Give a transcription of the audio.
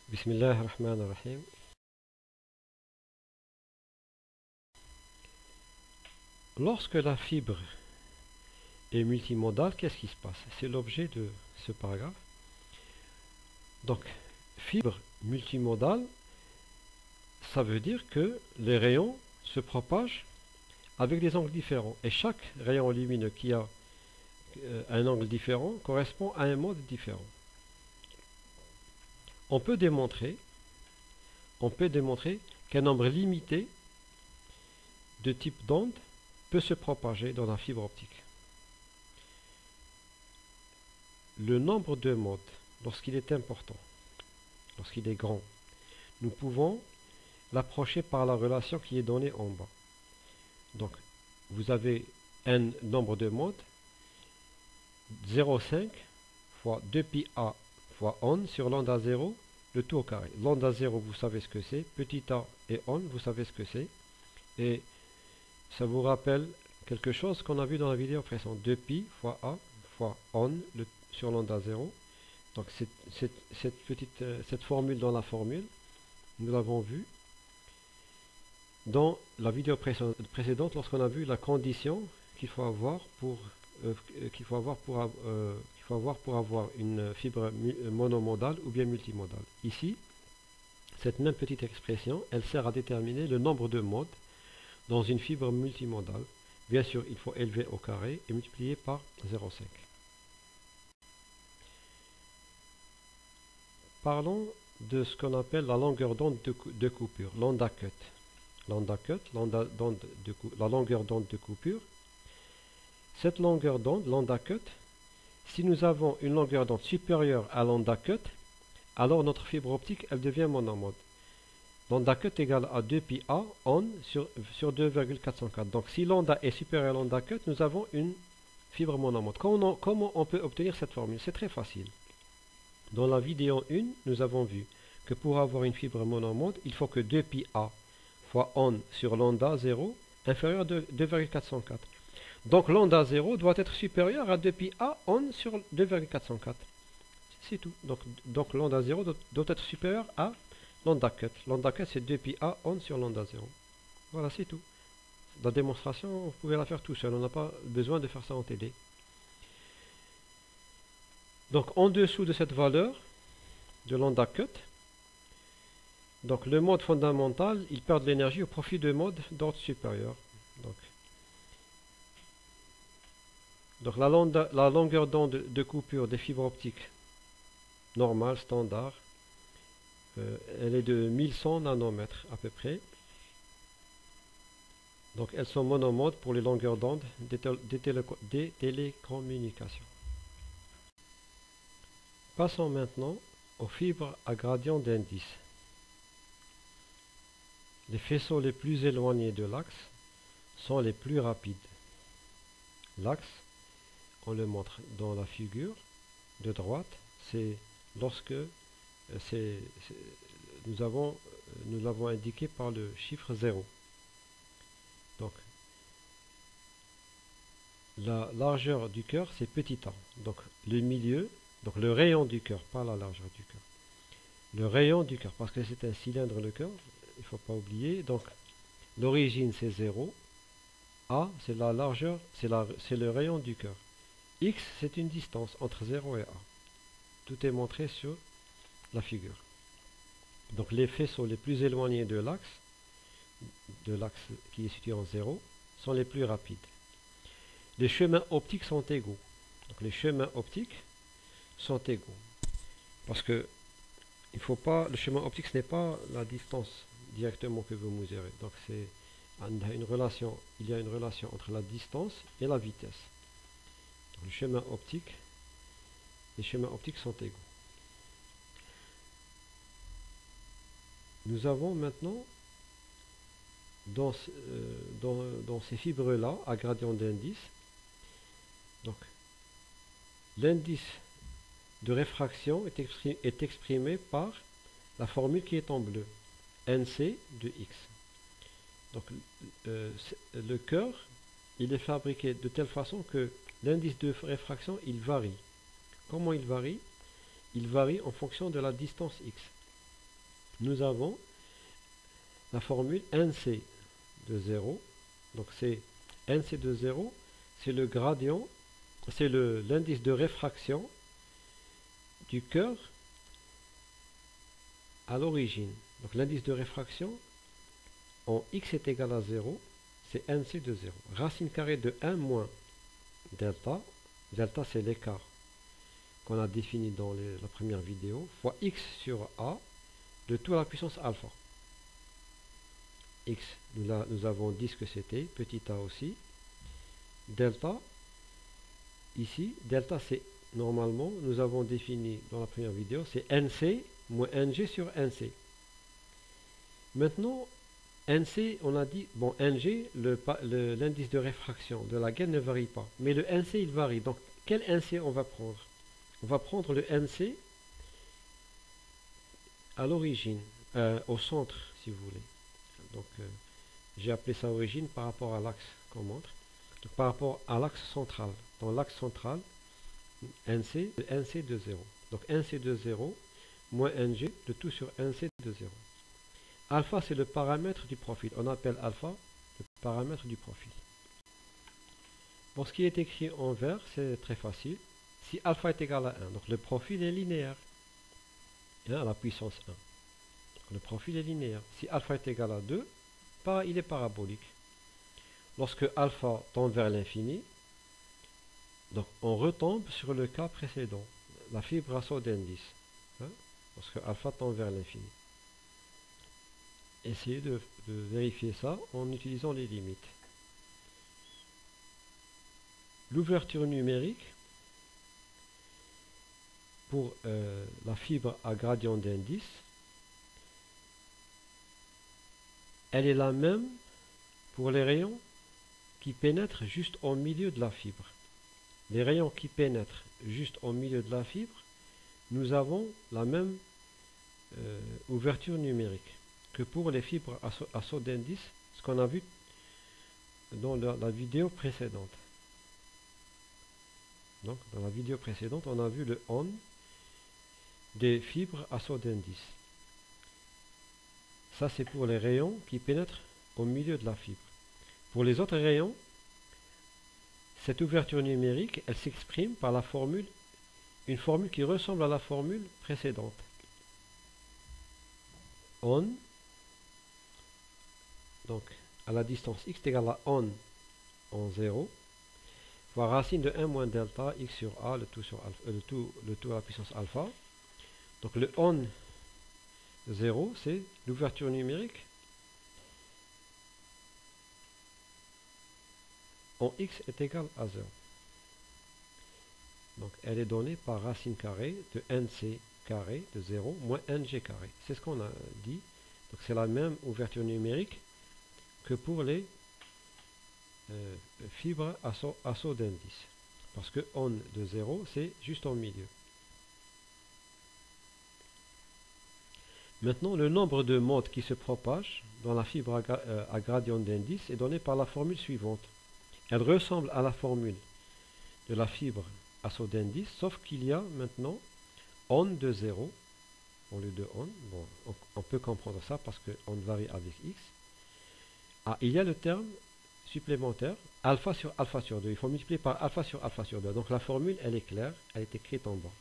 Bismillah ar-Rahman ar-Rahim. Lorsque la fibre est multimodale, qu'est-ce qui se passe? C'est l'objet de ce paragraphe. Donc, fibre multimodale, ça veut dire que les rayons se propagent avec des angles différents. Et chaque rayon lumineux qui a un angle différent correspond à un mode différent. On peut démontrer qu'un nombre limité de types d'ondes peut se propager dans la fibre optique. Le nombre de modes, lorsqu'il est important, lorsqu'il est grand, nous pouvons l'approcher par la relation qui est donnée en bas. Donc, vous avez un nombre de modes 0,5 fois 2πa fois on sur lambda 0, le tout au carré. Lambda 0, vous savez ce que c'est. Petit a et on, vous savez ce que c'est. Et ça vous rappelle quelque chose qu'on a vu dans la vidéo précédente. 2π fois a fois on sur lambda 0. Donc cette formule dans la formule, nous l'avons vue dans la vidéo précédente lorsqu'on a vu la condition qu'il faut avoir pour avoir une fibre monomodale ou bien multimodale. Ici, cette même petite expression, elle sert à déterminer le nombre de modes dans une fibre multimodale. Bien sûr, il faut élever au carré et multiplier par 0,5. Parlons de ce qu'on appelle la longueur d'onde de coupure, lambda cut. Lambda cut, la longueur d'onde de coupure. Cette longueur d'onde, lambda cut, si nous avons une longueur d'onde supérieure à lambda cut, alors notre fibre optique, elle devient monomode. Lambda cut égale à 2πa on sur 2,404. Donc si lambda est supérieur à lambda cut, nous avons une fibre monomode. Comment on peut obtenir cette formule? C'est très facile. Dans la vidéo 1, nous avons vu que pour avoir une fibre monomode, il faut que 2πa fois on sur lambda 0 inférieur à 2,404. Donc lambda 0 doit être supérieur à 2πa on sur 2,404. C'est tout. Donc lambda 0 doit être supérieur à lambda cut. Lambda cut c'est 2πa on sur lambda 0. Voilà, c'est tout. La démonstration, vous pouvez la faire tout seul. On n'a pas besoin de faire ça en TD. Donc en dessous de cette valeur de lambda cut, donc le mode fondamental, il perd de l'énergie au profit de mode d'ordre supérieur. Donc la longueur d'onde de coupure des fibres optiques normales, standard, elle est de 1100 nanomètres à peu près. Donc elles sont monomodes pour les longueurs d'onde des télécommunications. Passons maintenant aux fibres à gradient d'indice. Les faisceaux les plus éloignés de l'axe sont les plus rapides. L'axe, on le montre dans la figure de droite, c'est lorsque nous l'avons indiqué par le chiffre 0. Donc, la largeur du cœur, c'est petit a. Donc, le milieu, donc le rayon du cœur, pas la largeur du cœur. Le rayon du cœur, parce que c'est un cylindre le cœur, il ne faut pas oublier. Donc, l'origine, c'est 0. A, c'est la largeur, c'est le rayon du cœur. X, c'est une distance entre 0 et A. Tout est montré sur la figure. Donc, les faisceaux les plus éloignés de l'axe qui est situé en 0, sont les plus rapides. Les chemins optiques sont égaux. Donc, les chemins optiques sont égaux. Parce que il faut pas, le chemin optique, ce n'est pas la distance directement que vous mesurez. Donc, il y a une relation entre la distance et la vitesse. Donc, les chemins optiques sont égaux. Nous avons maintenant dans ces fibres-là, à gradient d'indice, donc l'indice de réfraction est exprimé par la formule qui est en bleu, NC de X. Donc le cœur, il est fabriqué de telle façon que l'indice de réfraction, il varie. Comment il varie? Il varie en fonction de la distance X. nous avons la formule NC de 0. Donc c'est NC de 0, c'est le gradient, c'est l'indice de réfraction du cœur à l'origine. Donc l'indice de réfraction en x est égal à 0, c'est NC de 0. Racine carrée de 1 moins delta, delta c'est l'écart qu'on a défini dans la première vidéo, fois x sur a, de tout à la puissance alpha. X, nous avons dit ce que c'était, petit a aussi. Delta, ici, delta c'est normalement, nous avons défini dans la première vidéo, c'est NC moins NG sur NC. Maintenant, NC, on a dit, bon, NG, l'indice de réfraction de la gaine ne varie pas, mais le NC il varie. Donc, quel NC on va prendre? On va prendre le NC à l'origine, au centre, si vous voulez. Donc, j'ai appelé ça origine par rapport à l'axe qu'on montre. Donc, par rapport à l'axe central. Dans l'axe central, NC, le NC de 0. Donc, NC de 0 moins NG, le tout sur NC de 0. Alpha, c'est le paramètre du profil. On appelle alpha le paramètre du profil. Bon, ce qui est écrit en vert, c'est très facile. Si alpha est égal à 1, donc le profil est linéaire. À la puissance 1. Le profil est linéaire. Si alpha est égal à 2, il est parabolique. Lorsque alpha tend vers l'infini, donc on retombe sur le cas précédent, la fibre à saut d'indice. Lorsque alpha tend vers l'infini. Essayez de vérifier ça en utilisant les limites. L'ouverture numérique pour la fibre à gradient d'indice, elle est la même pour les rayons qui pénètrent juste au milieu de la fibre. Les rayons qui pénètrent juste au milieu de la fibre, nous avons la même ouverture numérique que pour les fibres à saut d'indice, ce qu'on a vu dans la vidéo précédente. Donc, dans la vidéo précédente, on a vu le on des fibres à saut d'indice. Ça, c'est pour les rayons qui pénètrent au milieu de la fibre. Pour les autres rayons, cette ouverture numérique, elle s'exprime par la formule, une formule qui ressemble à la formule précédente. On, donc à la distance x est égal à on en 0, fois racine de 1 moins delta x sur a, le tout sur alpha, le tout à la puissance alpha. Donc le on 0, c'est l'ouverture numérique en x est égal à 0. Donc elle est donnée par racine carrée de nc carré de 0 moins ng carré. C'est ce qu'on a dit. Donc c'est la même ouverture numérique que pour les fibres à saut d'indice. Parce que on de 0, c'est juste au milieu. Maintenant, le nombre de modes qui se propagent dans la fibre à gradient d'indice est donné par la formule suivante. Elle ressemble à la formule de la fibre à saut d'indice, sauf qu'il y a maintenant on de 0 au lieu de on. Bon, on peut comprendre ça parce que on varie avec x. Il y a le terme supplémentaire, alpha sur 2. Il faut multiplier par alpha sur 2. Donc la formule, elle est claire, elle est écrite en bas.